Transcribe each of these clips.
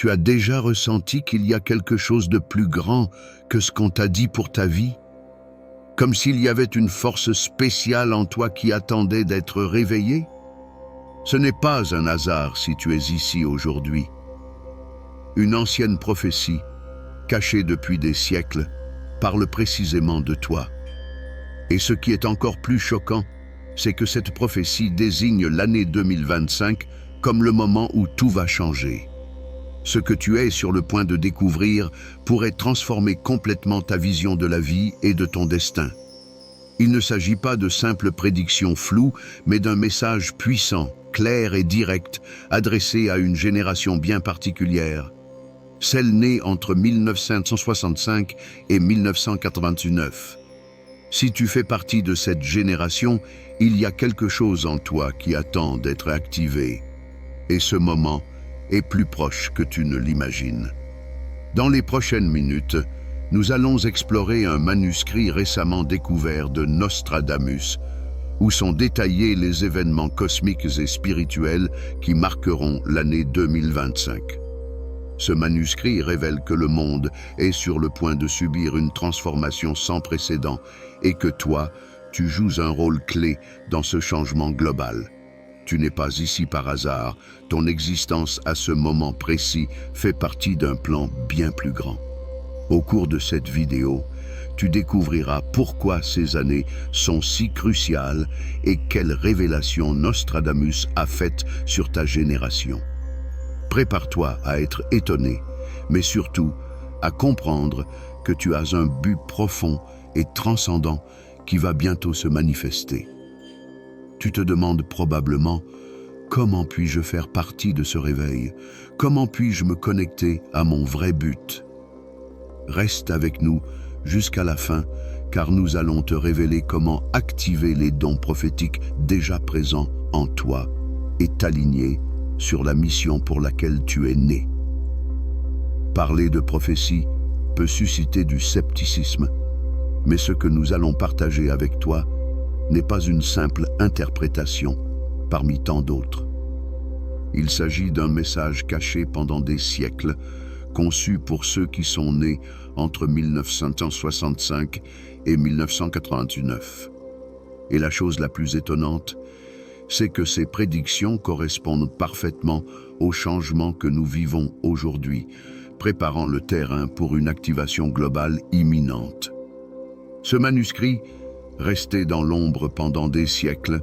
Tu as déjà ressenti qu'il y a quelque chose de plus grand que ce qu'on t'a dit pour ta vie? Comme s'il y avait une force spéciale en toi qui attendait d'être réveillée? Ce n'est pas un hasard si tu es ici aujourd'hui. Une ancienne prophétie, cachée depuis des siècles, parle précisément de toi. Et ce qui est encore plus choquant, c'est que cette prophétie désigne l'année 2025 comme le moment où tout va changer. Ce que tu es sur le point de découvrir pourrait transformer complètement ta vision de la vie et de ton destin. Il ne s'agit pas de simples prédictions floues, mais d'un message puissant, clair et direct, adressé à une génération bien particulière, celle née entre 1965 et 1999. Si tu fais partie de cette génération, il y a quelque chose en toi qui attend d'être activé. Et ce moment est plus proche que tu ne l'imagines. Dans les prochaines minutes, nous allons explorer un manuscrit récemment découvert de Nostradamus, où sont détaillés les événements cosmiques et spirituels qui marqueront l'année 2025. Ce manuscrit révèle que le monde est sur le point de subir une transformation sans précédent et que toi, tu joues un rôle clé dans ce changement global. Tu n'es pas ici par hasard, ton existence à ce moment précis fait partie d'un plan bien plus grand. Au cours de cette vidéo, tu découvriras pourquoi ces années sont si cruciales et quelles révélations Nostradamus a faites sur ta génération. Prépare-toi à être étonné, mais surtout à comprendre que tu as un but profond et transcendant qui va bientôt se manifester. Tu te demandes probablement « Comment puis-je faire partie de ce réveil? Comment puis-je me connecter à mon vrai but ?» Reste avec nous jusqu'à la fin, car nous allons te révéler comment activer les dons prophétiques déjà présents en toi et t'aligner sur la mission pour laquelle tu es né. Parler de prophétie peut susciter du scepticisme, mais ce que nous allons partager avec toi n'est pas une simple interprétation parmi tant d'autres. Il s'agit d'un message caché pendant des siècles, conçu pour ceux qui sont nés entre 1965 et 1989. Et la chose la plus étonnante, c'est que ces prédictions correspondent parfaitement aux changements que nous vivons aujourd'hui, préparant le terrain pour une activation globale imminente. Ce manuscrit, resté dans l'ombre pendant des siècles,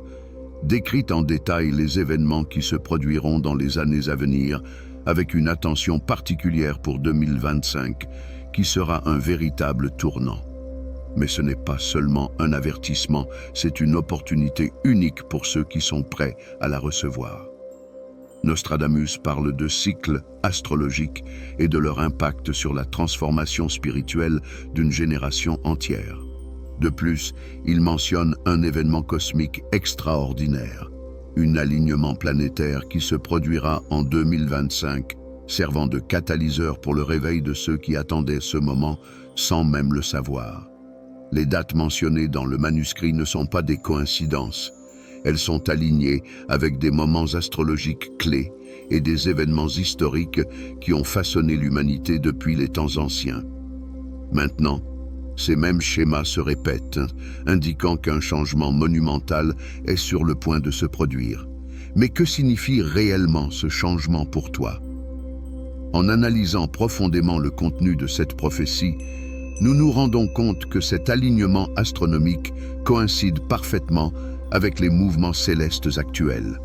décrit en détail les événements qui se produiront dans les années à venir, avec une attention particulière pour 2025, qui sera un véritable tournant. Mais ce n'est pas seulement un avertissement, c'est une opportunité unique pour ceux qui sont prêts à la recevoir. Nostradamus parle de cycles astrologiques et de leur impact sur la transformation spirituelle d'une génération entière. De plus, il mentionne un événement cosmique extraordinaire, un alignement planétaire qui se produira en 2025, servant de catalyseur pour le réveil de ceux qui attendaient ce moment sans même le savoir. Les dates mentionnées dans le manuscrit ne sont pas des coïncidences. Elles sont alignées avec des moments astrologiques clés et des événements historiques qui ont façonné l'humanité depuis les temps anciens. Maintenant, ces mêmes schémas se répètent, indiquant qu'un changement monumental est sur le point de se produire. Mais que signifie réellement ce changement pour toi? En analysant profondément le contenu de cette prophétie, nous nous rendons compte que cet alignement astronomique coïncide parfaitement avec les mouvements célestes actuels.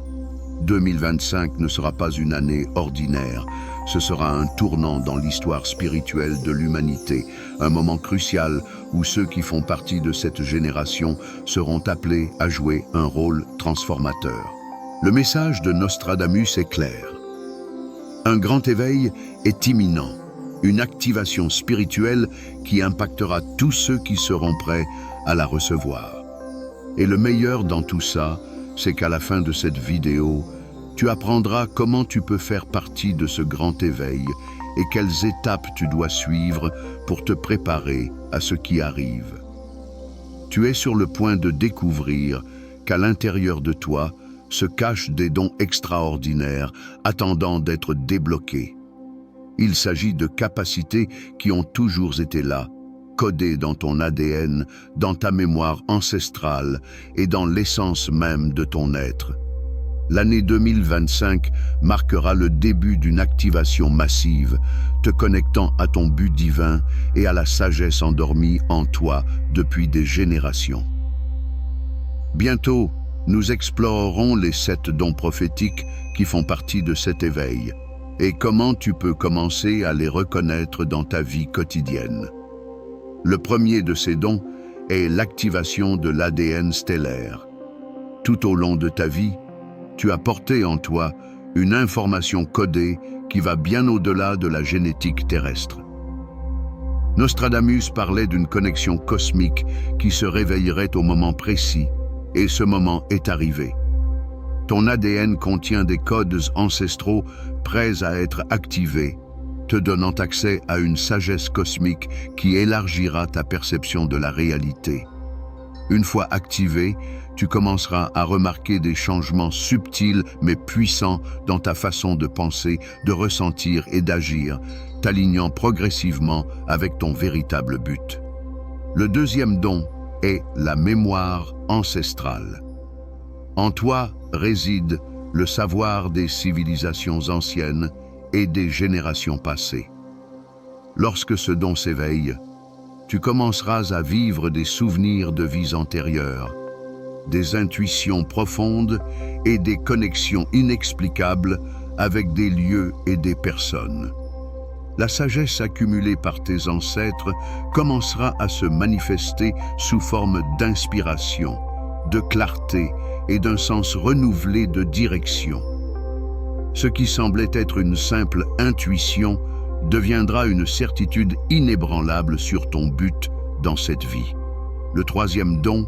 2025 ne sera pas une année ordinaire, ce sera un tournant dans l'histoire spirituelle de l'humanité, un moment crucial où ceux qui font partie de cette génération seront appelés à jouer un rôle transformateur. Le message de Nostradamus est clair. Un grand éveil est imminent, une activation spirituelle qui impactera tous ceux qui seront prêts à la recevoir. Et le meilleur dans tout ça, c'est qu'à la fin de cette vidéo, tu apprendras comment tu peux faire partie de ce grand éveil et quelles étapes tu dois suivre pour te préparer à ce qui arrive. Tu es sur le point de découvrir qu'à l'intérieur de toi se cachent des dons extraordinaires attendant d'être débloqués. Il s'agit de capacités qui ont toujours été là, codées dans ton ADN, dans ta mémoire ancestrale et dans l'essence même de ton être. L'année 2025 marquera le début d'une activation massive, te connectant à ton but divin et à la sagesse endormie en toi depuis des générations. Bientôt, nous explorerons les 7 dons prophétiques qui font partie de cet éveil et comment tu peux commencer à les reconnaître dans ta vie quotidienne. Le premier de ces dons est l'activation de l'ADN stellaire. Tout au long de ta vie, tu as porté en toi une information codée qui va bien au-delà de la génétique terrestre. Nostradamus parlait d'une connexion cosmique qui se réveillerait au moment précis, et ce moment est arrivé. Ton ADN contient des codes ancestraux prêts à être activés, te donnant accès à une sagesse cosmique qui élargira ta perception de la réalité. Une fois activé, tu commenceras à remarquer des changements subtils mais puissants dans ta façon de penser, de ressentir et d'agir, t'alignant progressivement avec ton véritable but. Le deuxième don est la mémoire ancestrale. En toi réside le savoir des civilisations anciennes et des générations passées. Lorsque ce don s'éveille, tu commenceras à vivre des souvenirs de vies antérieures, des intuitions profondes et des connexions inexplicables avec des lieux et des personnes. La sagesse accumulée par tes ancêtres commencera à se manifester sous forme d'inspiration, de clarté et d'un sens renouvelé de direction. Ce qui semblait être une simple intuition deviendra une certitude inébranlable sur ton but dans cette vie. Le troisième don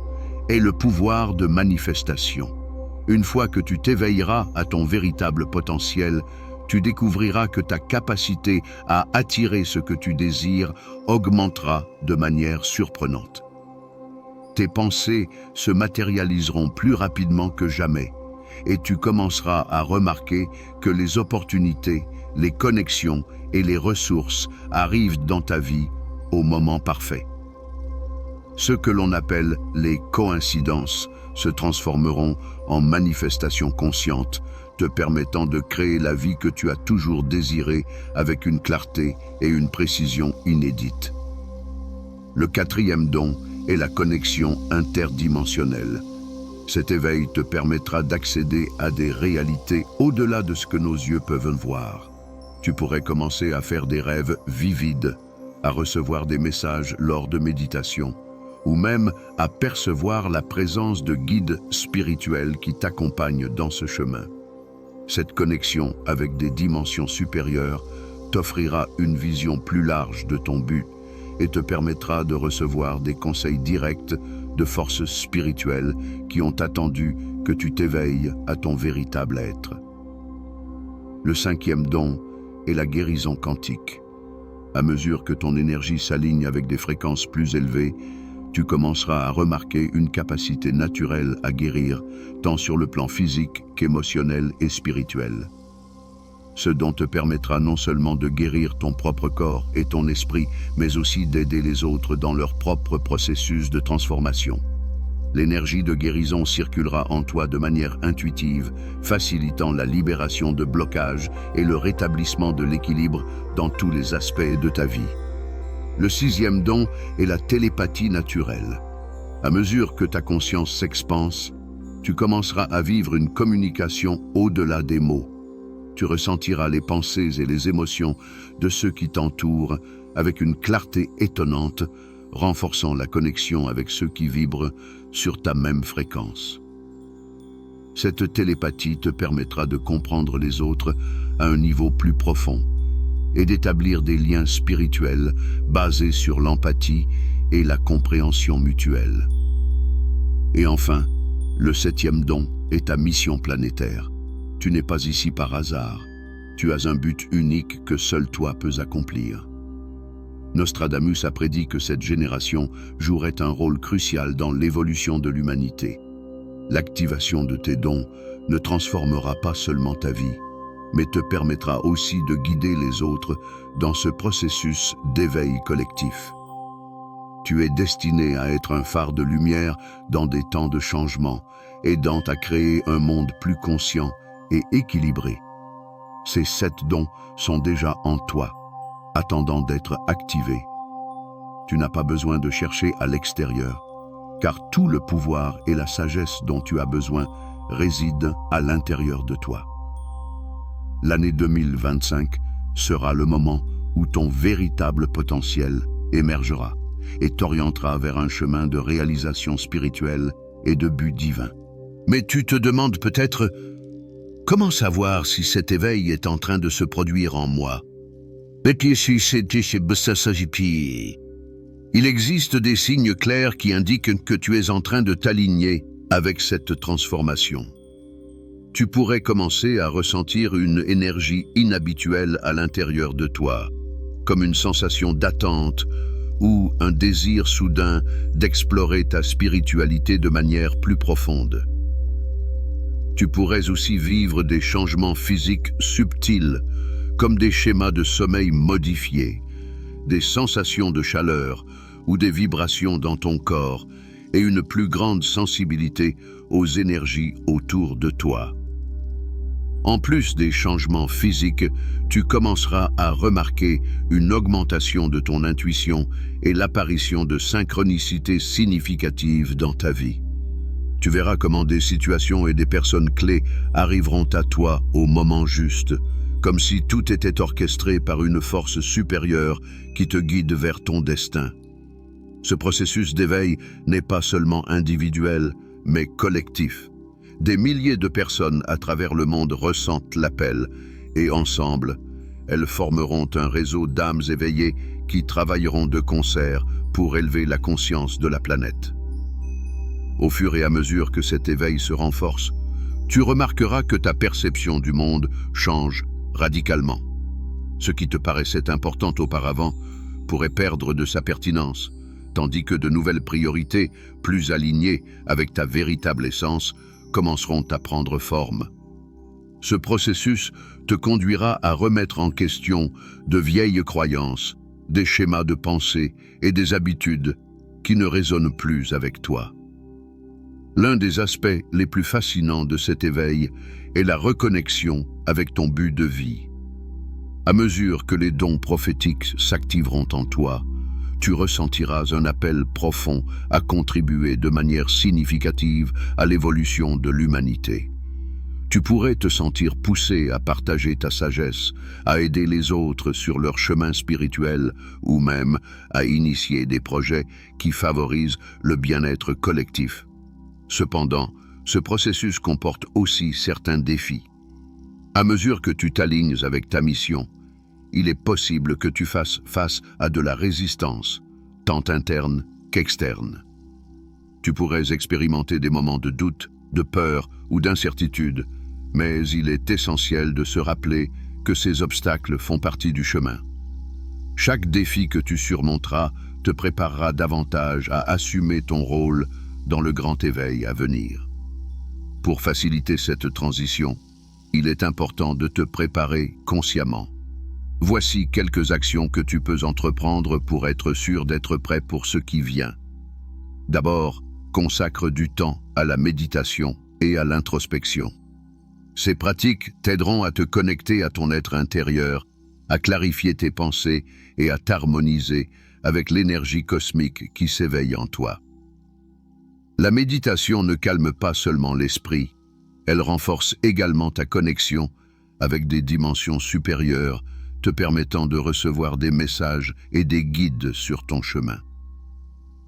est le pouvoir de manifestation. Une fois que tu t'éveilleras à ton véritable potentiel, tu découvriras que ta capacité à attirer ce que tu désires augmentera de manière surprenante. Tes pensées se matérialiseront plus rapidement que jamais et tu commenceras à remarquer que les opportunités, les connexions et les ressources arrivent dans ta vie au moment parfait. Ce que l'on appelle les coïncidences se transformeront en manifestations conscientes, te permettant de créer la vie que tu as toujours désirée avec une clarté et une précision inédites. Le quatrième don est la connexion interdimensionnelle. Cet éveil te permettra d'accéder à des réalités au-delà de ce que nos yeux peuvent voir. Tu pourrais commencer à faire des rêves vivides, à recevoir des messages lors de méditation, ou même à percevoir la présence de guides spirituels qui t'accompagnent dans ce chemin. Cette connexion avec des dimensions supérieures t'offrira une vision plus large de ton but et te permettra de recevoir des conseils directs de forces spirituelles qui ont attendu que tu t'éveilles à ton véritable être. Le cinquième don est la guérison quantique. À mesure que ton énergie s'aligne avec des fréquences plus élevées, tu commenceras à remarquer une capacité naturelle à guérir, tant sur le plan physique qu'émotionnel et spirituel. Ce don te permettra non seulement de guérir ton propre corps et ton esprit, mais aussi d'aider les autres dans leur propre processus de transformation. L'énergie de guérison circulera en toi de manière intuitive, facilitant la libération de blocages et le rétablissement de l'équilibre dans tous les aspects de ta vie. Le sixième don est la télépathie naturelle. À mesure que ta conscience s'expanse, tu commenceras à vivre une communication au-delà des mots. Tu ressentiras les pensées et les émotions de ceux qui t'entourent avec une clarté étonnante, renforçant la connexion avec ceux qui vibrent sur ta même fréquence. Cette télépathie te permettra de comprendre les autres à un niveau plus profond et d'établir des liens spirituels basés sur l'empathie et la compréhension mutuelle. Et enfin, le septième don est ta mission planétaire. Tu n'es pas ici par hasard. Tu as un but unique que seul toi peux accomplir. Nostradamus a prédit que cette génération jouerait un rôle crucial dans l'évolution de l'humanité. L'activation de tes dons ne transformera pas seulement ta vie, mais te permettra aussi de guider les autres dans ce processus d'éveil collectif. Tu es destiné à être un phare de lumière dans des temps de changement, aidant à créer un monde plus conscient et équilibré. Ces 7 dons sont déjà en toi, attendant d'être activés. Tu n'as pas besoin de chercher à l'extérieur, car tout le pouvoir et la sagesse dont tu as besoin résident à l'intérieur de toi. L'année 2025 sera le moment où ton véritable potentiel émergera et t'orientera vers un chemin de réalisation spirituelle et de but divin. Mais tu te demandes peut-être, comment savoir si cet éveil est en train de se produire en moi? Il existe des signes clairs qui indiquent que tu es en train de t'aligner avec cette transformation. Tu pourrais commencer à ressentir une énergie inhabituelle à l'intérieur de toi, comme une sensation d'attente ou un désir soudain d'explorer ta spiritualité de manière plus profonde. Tu pourrais aussi vivre des changements physiques subtils, comme des schémas de sommeil modifiés, des sensations de chaleur ou des vibrations dans ton corps et une plus grande sensibilité aux énergies autour de toi. En plus des changements physiques, tu commenceras à remarquer une augmentation de ton intuition et l'apparition de synchronicités significatives dans ta vie. Tu verras comment des situations et des personnes clés arriveront à toi au moment juste, comme si tout était orchestré par une force supérieure qui te guide vers ton destin. Ce processus d'éveil n'est pas seulement individuel, mais collectif. Des milliers de personnes à travers le monde ressentent l'appel et ensemble, elles formeront un réseau d'âmes éveillées qui travailleront de concert pour élever la conscience de la planète. Au fur et à mesure que cet éveil se renforce, tu remarqueras que ta perception du monde change radicalement. Ce qui te paraissait important auparavant pourrait perdre de sa pertinence, tandis que de nouvelles priorités, plus alignées avec ta véritable essence, commenceront à prendre forme. Ce processus te conduira à remettre en question de vieilles croyances, des schémas de pensée et des habitudes qui ne résonnent plus avec toi. L'un des aspects les plus fascinants de cet éveil est la reconnexion avec ton but de vie. À mesure que les dons prophétiques s'activeront en toi, tu ressentiras un appel profond à contribuer de manière significative à l'évolution de l'humanité. Tu pourrais te sentir poussé à partager ta sagesse, à aider les autres sur leur chemin spirituel ou même à initier des projets qui favorisent le bien-être collectif. Cependant, ce processus comporte aussi certains défis. À mesure que tu t'alignes avec ta mission, il est possible que tu fasses face à de la résistance, tant interne qu'externe. Tu pourrais expérimenter des moments de doute, de peur ou d'incertitude, mais il est essentiel de se rappeler que ces obstacles font partie du chemin. Chaque défi que tu surmonteras te préparera davantage à assumer ton rôle dans le grand éveil à venir. Pour faciliter cette transition, il est important de te préparer consciemment. Voici quelques actions que tu peux entreprendre pour être sûr d'être prêt pour ce qui vient. D'abord, consacre du temps à la méditation et à l'introspection. Ces pratiques t'aideront à te connecter à ton être intérieur, à clarifier tes pensées et à t'harmoniser avec l'énergie cosmique qui s'éveille en toi. La méditation ne calme pas seulement l'esprit, elle renforce également ta connexion avec des dimensions supérieures, te permettant de recevoir des messages et des guides sur ton chemin.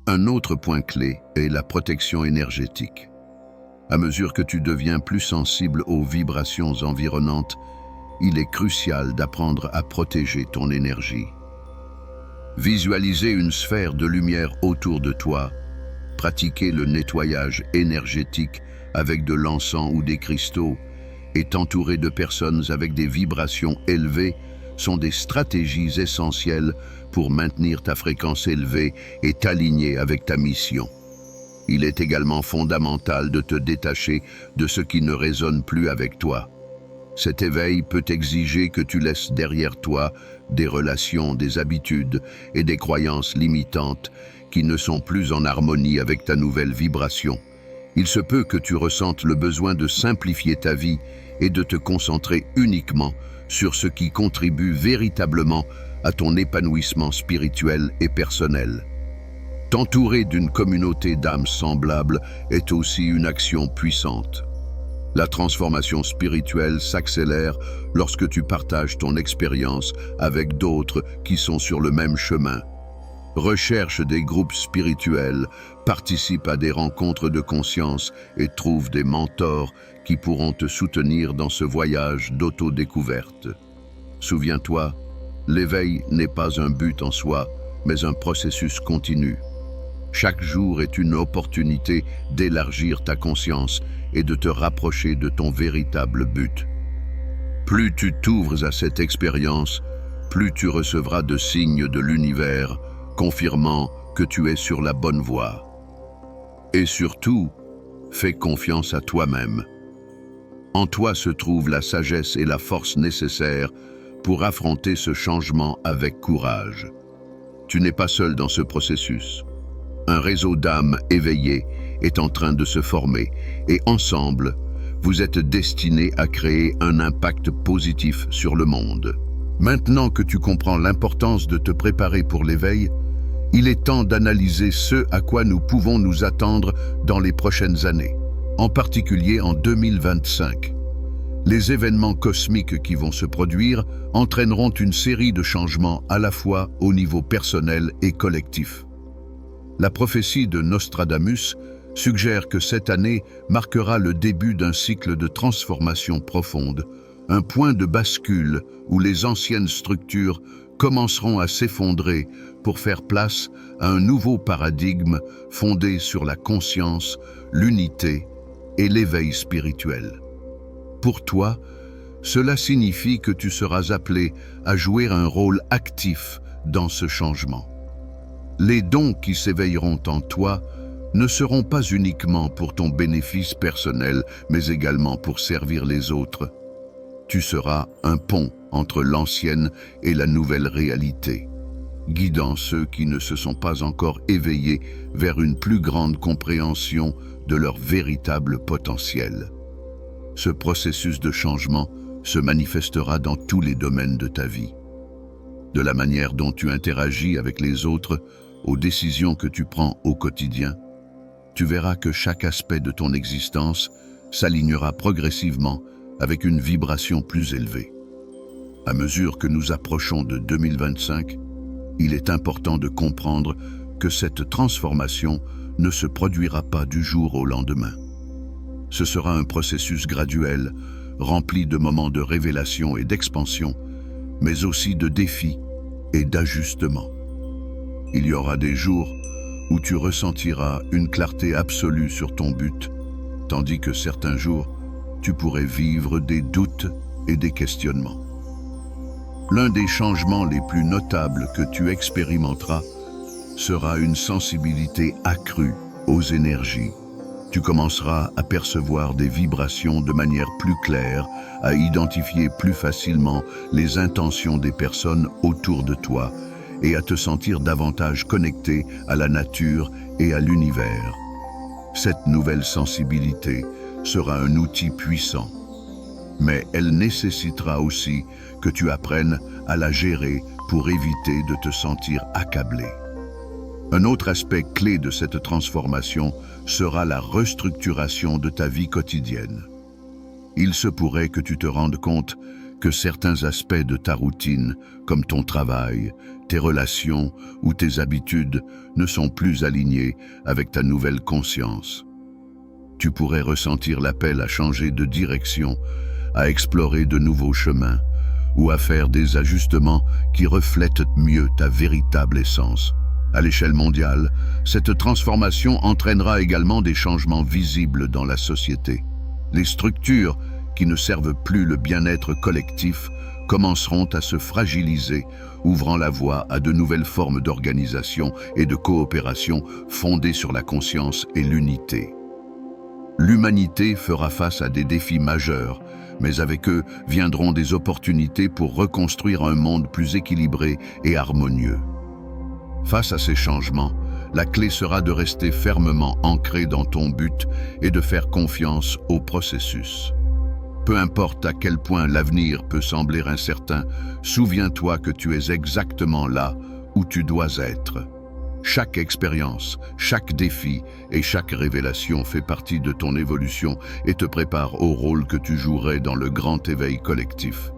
Un autre point clé est la protection énergétique. À mesure que tu deviens plus sensible aux vibrations environnantes, il est crucial d'apprendre à protéger ton énergie. Visualiser une sphère de lumière autour de toi, pratiquer le nettoyage énergétique avec de l'encens ou des cristaux et t'entourer de personnes avec des vibrations élevées sont des stratégies essentielles pour maintenir ta fréquence élevée et t'aligner avec ta mission. Il est également fondamental de te détacher de ce qui ne résonne plus avec toi. Cet éveil peut exiger que tu laisses derrière toi des relations, des habitudes et des croyances limitantes qui ne sont plus en harmonie avec ta nouvelle vibration. Il se peut que tu ressentes le besoin de simplifier ta vie et de te concentrer uniquement sur ce qui contribue véritablement à ton épanouissement spirituel et personnel. T'entourer d'une communauté d'âmes semblables est aussi une action puissante. La transformation spirituelle s'accélère lorsque tu partages ton expérience avec d'autres qui sont sur le même chemin. Recherche des groupes spirituels, participe à des rencontres de conscience et trouve des mentors qui pourront te soutenir dans ce voyage d'autodécouverte. Souviens-toi, l'éveil n'est pas un but en soi, mais un processus continu. Chaque jour est une opportunité d'élargir ta conscience et de te rapprocher de ton véritable but. Plus tu t'ouvres à cette expérience, plus tu recevras de signes de l'univers confirmant que tu es sur la bonne voie. Et surtout, fais confiance à toi-même. En toi se trouve la sagesse et la force nécessaires pour affronter ce changement avec courage. Tu n'es pas seul dans ce processus. Un réseau d'âmes éveillées est en train de se former et ensemble, vous êtes destinés à créer un impact positif sur le monde. Maintenant que tu comprends l'importance de te préparer pour l'éveil, il est temps d'analyser ce à quoi nous pouvons nous attendre dans les prochaines années, en particulier en 2025. Les événements cosmiques qui vont se produire entraîneront une série de changements à la fois au niveau personnel et collectif. La prophétie de Nostradamus suggère que cette année marquera le début d'un cycle de transformation profonde, un point de bascule où les anciennes structures commenceront à s'effondrer pour faire place à un nouveau paradigme fondé sur la conscience, l'unité et l'éveil spirituel. Pour toi, cela signifie que tu seras appelé à jouer un rôle actif dans ce changement. Les dons qui s'éveilleront en toi ne seront pas uniquement pour ton bénéfice personnel, mais également pour servir les autres. Tu seras un pont entre l'ancienne et la nouvelle réalité, guidant ceux qui ne se sont pas encore éveillés vers une plus grande compréhension de leur véritable potentiel. Ce processus de changement se manifestera dans tous les domaines de ta vie. De la manière dont tu interagis avec les autres, aux décisions que tu prends au quotidien, tu verras que chaque aspect de ton existence s'alignera progressivement avec une vibration plus élevée. À mesure que nous approchons de 2025, il est important de comprendre que cette transformation ne se produira pas du jour au lendemain. Ce sera un processus graduel, rempli de moments de révélation et d'expansion, mais aussi de défis et d'ajustements. Il y aura des jours où tu ressentiras une clarté absolue sur ton but, tandis que certains jours, tu pourrais vivre des doutes et des questionnements. L'un des changements les plus notables que tu expérimenteras sera une sensibilité accrue aux énergies. Tu commenceras à percevoir des vibrations de manière plus claire, à identifier plus facilement les intentions des personnes autour de toi et à te sentir davantage connecté à la nature et à l'univers. Cette nouvelle sensibilité sera un outil puissant, mais elle nécessitera aussi que tu apprennes à la gérer pour éviter de te sentir accablé. Un autre aspect clé de cette transformation sera la restructuration de ta vie quotidienne. Il se pourrait que tu te rendes compte que certains aspects de ta routine, comme ton travail, tes relations ou tes habitudes, ne sont plus alignés avec ta nouvelle conscience. Tu pourrais ressentir l'appel à changer de direction, à explorer de nouveaux chemins ou à faire des ajustements qui reflètent mieux ta véritable essence. À l'échelle mondiale, cette transformation entraînera également des changements visibles dans la société. Les structures qui ne servent plus le bien-être collectif commenceront à se fragiliser, ouvrant la voie à de nouvelles formes d'organisation et de coopération fondées sur la conscience et l'unité. L'humanité fera face à des défis majeurs, mais avec eux viendront des opportunités pour reconstruire un monde plus équilibré et harmonieux. Face à ces changements, la clé sera de rester fermement ancré dans ton but et de faire confiance au processus. Peu importe à quel point l'avenir peut sembler incertain, souviens-toi que tu es exactement là où tu dois être. Chaque expérience, chaque défi et chaque révélation fait partie de ton évolution et te prépare au rôle que tu jouerais dans le grand éveil collectif.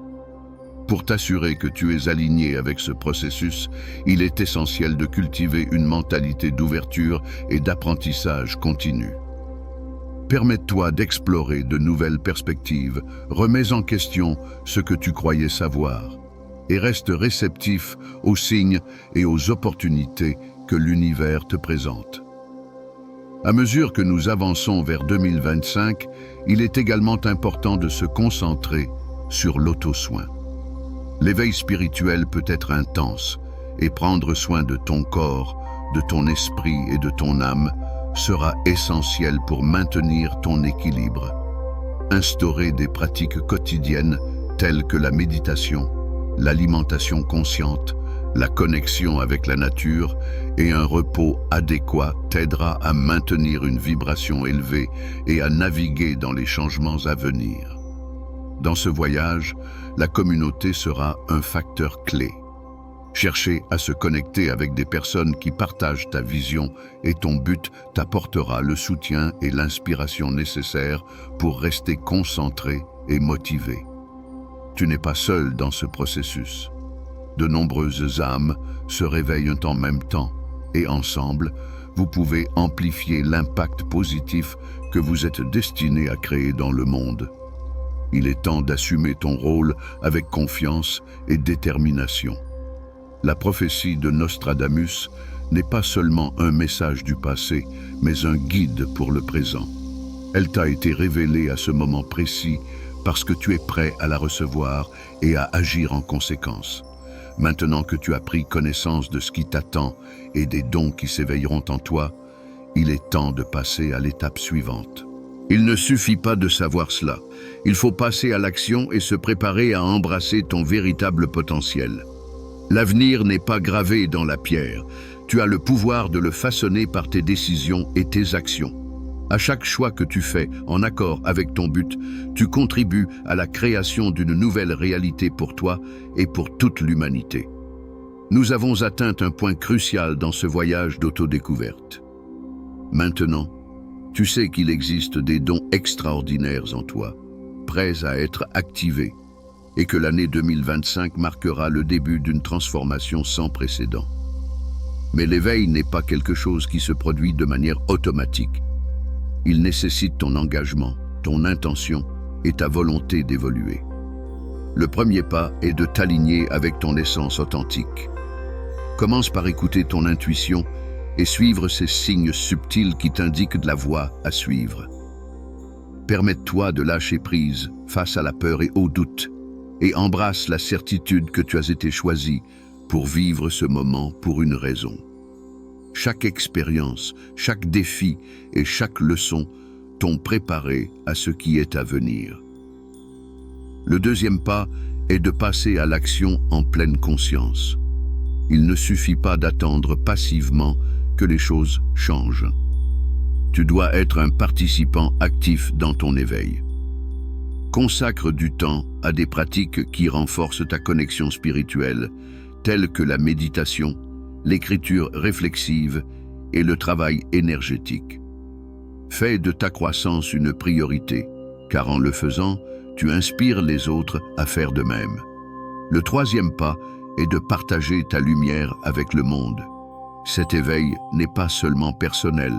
Pour t'assurer que tu es aligné avec ce processus, il est essentiel de cultiver une mentalité d'ouverture et d'apprentissage continu. Permets-toi d'explorer de nouvelles perspectives, remets en question ce que tu croyais savoir, et reste réceptif aux signes et aux opportunités que l'univers te présente. À mesure que nous avançons vers 2025, il est également important de se concentrer sur l'auto-soin. L'éveil spirituel peut être intense, et prendre soin de ton corps, de ton esprit et de ton âme sera essentiel pour maintenir ton équilibre. Instaurer des pratiques quotidiennes telles que la méditation, l'alimentation consciente, la connexion avec la nature et un repos adéquat t'aidera à maintenir une vibration élevée et à naviguer dans les changements à venir. Dans ce voyage, la communauté sera un facteur clé. Chercher à se connecter avec des personnes qui partagent ta vision et ton but t'apportera le soutien et l'inspiration nécessaires pour rester concentré et motivé. Tu n'es pas seul dans ce processus. De nombreuses âmes se réveillent en même temps et ensemble, vous pouvez amplifier l'impact positif que vous êtes destiné à créer dans le monde. Il est temps d'assumer ton rôle avec confiance et détermination. La prophétie de Nostradamus n'est pas seulement un message du passé, mais un guide pour le présent. Elle t'a été révélée à ce moment précis parce que tu es prêt à la recevoir et à agir en conséquence. Maintenant que tu as pris connaissance de ce qui t'attend et des dons qui s'éveilleront en toi, il est temps de passer à l'étape suivante. Il ne suffit pas de savoir cela. Il faut passer à l'action et se préparer à embrasser ton véritable potentiel. L'avenir n'est pas gravé dans la pierre. Tu as le pouvoir de le façonner par tes décisions et tes actions. À chaque choix que tu fais, en accord avec ton but, tu contribues à la création d'une nouvelle réalité pour toi et pour toute l'humanité. Nous avons atteint un point crucial dans ce voyage d'autodécouverte. Maintenant, tu sais qu'il existe des dons extraordinaires en toi, prêts à être activés, et que l'année 2025 marquera le début d'une transformation sans précédent. Mais l'éveil n'est pas quelque chose qui se produit de manière automatique. Il nécessite ton engagement, ton intention et ta volonté d'évoluer. Le premier pas est de t'aligner avec ton essence authentique. Commence par écouter ton intuition et suivre ces signes subtils qui t'indiquent de la voie à suivre. Permets-toi de lâcher prise face à la peur et au doute, et embrasse la certitude que tu as été choisi pour vivre ce moment pour une raison. Chaque expérience, chaque défi et chaque leçon t'ont préparé à ce qui est à venir. Le deuxième pas est de passer à l'action en pleine conscience. Il ne suffit pas d'attendre passivement que les choses changent. Tu dois être un participant actif dans ton éveil. Consacre du temps à des pratiques qui renforcent ta connexion spirituelle, telles que la méditation, l'écriture réflexive et le travail énergétique. Fais de ta croissance une priorité, car en le faisant, tu inspires les autres à faire de même. Le troisième pas est de partager ta lumière avec le monde. Cet éveil n'est pas seulement personnel,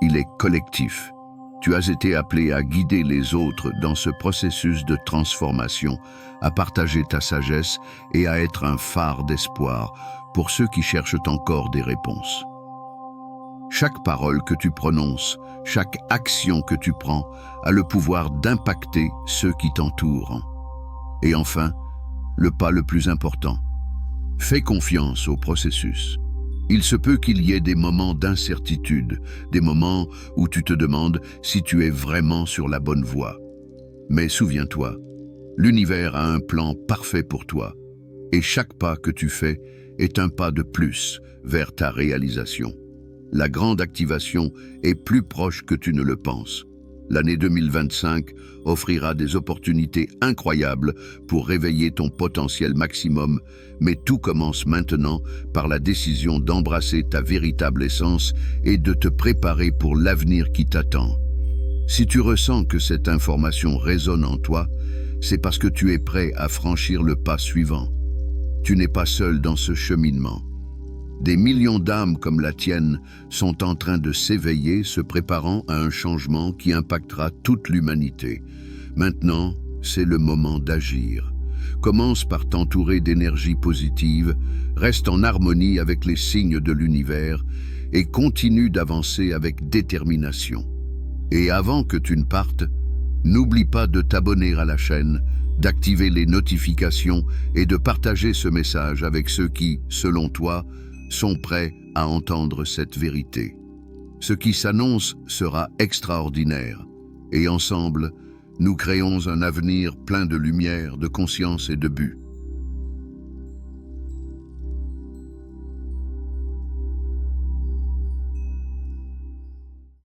il est collectif. Tu as été appelé à guider les autres dans ce processus de transformation, à partager ta sagesse et à être un phare d'espoir pour ceux qui cherchent encore des réponses. Chaque parole que tu prononces, chaque action que tu prends a le pouvoir d'impacter ceux qui t'entourent. Et enfin, le pas le plus important. Fais confiance au processus. Il se peut qu'il y ait des moments d'incertitude, des moments où tu te demandes si tu es vraiment sur la bonne voie. Mais souviens-toi, l'univers a un plan parfait pour toi, et chaque pas que tu fais est un pas de plus vers ta réalisation. La grande activation est plus proche que tu ne le penses. L'année 2025 offrira des opportunités incroyables pour réveiller ton potentiel maximum, mais tout commence maintenant par la décision d'embrasser ta véritable essence et de te préparer pour l'avenir qui t'attend. Si tu ressens que cette information résonne en toi, c'est parce que tu es prêt à franchir le pas suivant. Tu n'es pas seul dans ce cheminement. Des millions d'âmes comme la tienne sont en train de s'éveiller, se préparant à un changement qui impactera toute l'humanité. Maintenant, c'est le moment d'agir. Commence par t'entourer d'énergie positive, reste en harmonie avec les signes de l'univers et continue d'avancer avec détermination. Et avant que tu ne partes, n'oublie pas de t'abonner à la chaîne, d'activer les notifications et de partager ce message avec ceux qui, selon toi, sont prêts à entendre cette vérité. Ce qui s'annonce sera extraordinaire, et ensemble, nous créons un avenir plein de lumière, de conscience et de but.